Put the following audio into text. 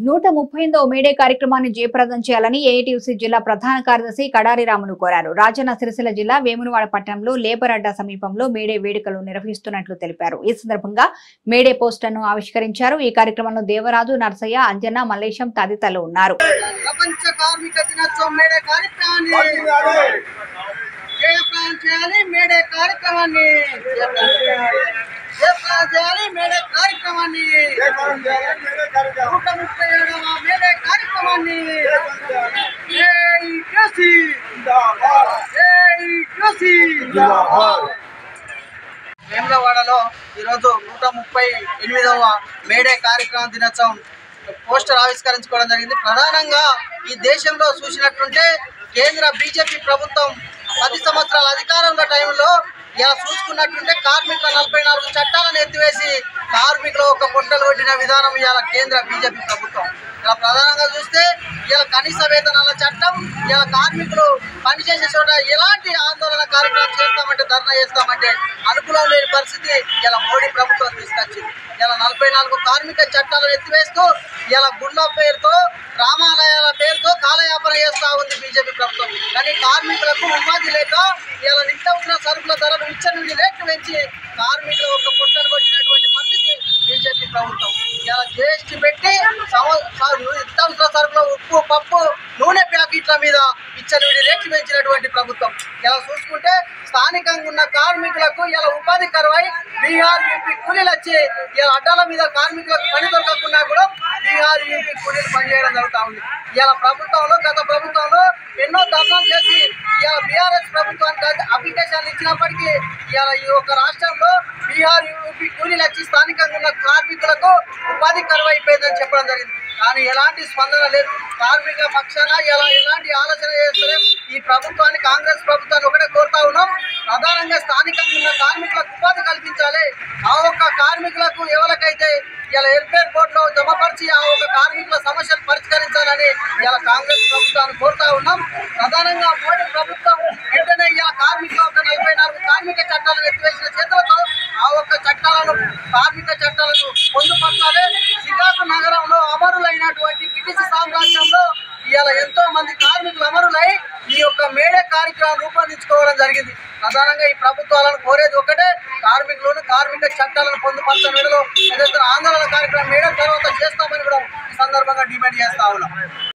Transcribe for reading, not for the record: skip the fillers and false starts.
138వ May Day కార్యక్రమాన్ని జయప్రదం చేయాలని ఏఐటీయూసీ జిల్లా ప్రధాన కార్యదర్శి కడారి రాములు కోరారు. రాజన్న సిరిసిల్ల జిల్లా వేములవాడ పట్టణంలో లేబర్ అడ్డా సమీపంలో మేడే వేడుకలు నిర్వహిస్తున్నట్లు తెలిపారు. ఈ సందర్భంగా మేడే పోస్టర్ను ఆవిష్కరించారు. ఈ కార్యక్రమంలో దేవరాజు, నర్సయ్య, అంజన్న, మల్లేశం తదితరులు ఉన్నారు. ప్రపంచ కార్మిక దినోత్సవం మేడే కార్యక్రమాన్ని జయప్రదం చేయాలి. మేడే కార్యక్రమాన్ని మేడే కార్యక్రమాన్ని 137వ మేడే కార్యక్రమాన్ని వేములవాడలో ఈరోజు 138వ మేడే కార్యక్రమ దినోత్సవం పోస్టర్ ఆవిష్కరించుకోవడం జరిగింది. ప్రధానంగా ఈ దేశంలో చూసినట్టుంటే కేంద్ర బీజేపీ ప్రభుత్వం 10 సంవత్సరాల అధికారంలో టైంలో ఇలా చూసుకున్నట్టుంటే కార్మికుల 44 చట్టాలను ఎత్తివేసి కార్మికులు ఒక పొట్టలు కొట్టిన విధానం ఇవాళ కేంద్ర బీజేపీ ప్రభుత్వం. ఇలా ప్రధానంగా చూస్తే ఇలా కనీస వేతనాల చట్టం, ఇలా కార్మికులు పనిచేసే చోట ఎలాంటి ఆందోళన కార్యక్రమం చేస్తామంటే, ధర్నా చేస్తామంటే అనుకూలం లేని పరిస్థితి ఇలా మోడీ ప్రభుత్వం తీసుకొచ్చింది. ఇలా 44 కార్మిక చట్టాలను ఎత్తివేస్తూ ఇలా గుళ్ళ పేరుతో, రామాలయాల పేరుతో కాలయాపన చేస్తూ ఉంది బీజేపీ ప్రభుత్వం. కానీ కార్మికులకు ఉపాధి లేక ఇలా నిత్యావసర సరుకుల ధరలు విచ్చలవిడి రేట్లు పెంచి కార్మికులు ఒక పుట్టలు కొట్టినటువంటి పరిస్థితి బీజేపీ ప్రభుత్వం. ఇలా జీఎస్టీ పెట్టి నిత్యావసర సరుకుల ఉప్పు, పప్పు, నూనె ప్యాకెట్ల మీద విచ్చలవిడి రేట్లు పెంచినటువంటి ప్రభుత్వం. ఇలా చూసుకుంటే స్థానికంగా ఉన్న కార్మికులకు ఇలా ఉపాధి కరువై బీహార్, యూపీ కూలీలు వచ్చి ఇలా అడ్డాల మీద కార్మికులకు పని దొరకకుండా కూడా బీహార్, యూపీ కూలీలు పనిచేయడం జరుగుతూ ఉంది. ఇలా ప్రభుత్వంలో, గత ప్రభుత్వంలో ఎన్నో ధర్నాలు చేసి ఇలా బీఆర్ఎస్ ప్రభుత్వానికి అప్లికేషన్లు ఇచ్చినప్పటికీ ఇలా ఈ యొక్క రాష్ట్రంలో బీహార్, యూపీ కూలీలు వచ్చి స్థానికంగా ఉన్న కార్మికులకు ఉపాధి కరువు అయిపోయిందని చెప్పడం జరిగింది. కానీ ఎలాంటి స్పందన లేదు. కార్మికుల పక్షాన ఎలాంటి ఆలోచన చేస్తలేం. ఈ ప్రభుత్వాన్ని, కాంగ్రెస్ ప్రభుత్వాన్ని ఒకటే కోరుతా ఉన్నాం. ప్రధానంగా స్థానికంగా ఉన్న కార్మికులకు ఉపాధి కల్పించాలి. ఆ ఒక్క కార్మికులకు ఎవరికైతే ఇలా వెల్ఫేర్ బోర్డులో జమపరిచి ఆ ఒక్క కార్మికుల సమస్యలు పరిష్కరించాలని ఇలా కాంగ్రెస్ ప్రభుత్వాన్ని కోరుతా ఉన్నాం. ప్రధానంగా మోడీ ప్రభుత్వం వెంటనే ఇలా కార్మికుల 44 కార్మిక చట్టాలను ఎత్తివేసిన చేతులతో ఆ ఒక్క కార్మిక చట్టాలను పొందుపరచాలి. శ్రీకాకుళ నగరంలో అమరులైనటువంటి బ్రిటిష్ సామ్రాజ్యంలో ఇలా ఎంతో మంది కార్మికులు అమరులై ఈ యొక్క మేడే కార్యక్రమం రూపొందించుకోవడం జరిగింది. ప్రధానంగా ఈ ప్రభుత్వాలను కోరేది ఒకటే, కార్మిక చట్టాలను పొందుపరచడంలో ఏదైతే ఆందోళన కార్యక్రమం మేడే తర్వాత చేస్తామని కూడా ఈ సందర్భంగా డిమాండ్ చేస్తా ఉన్నాం.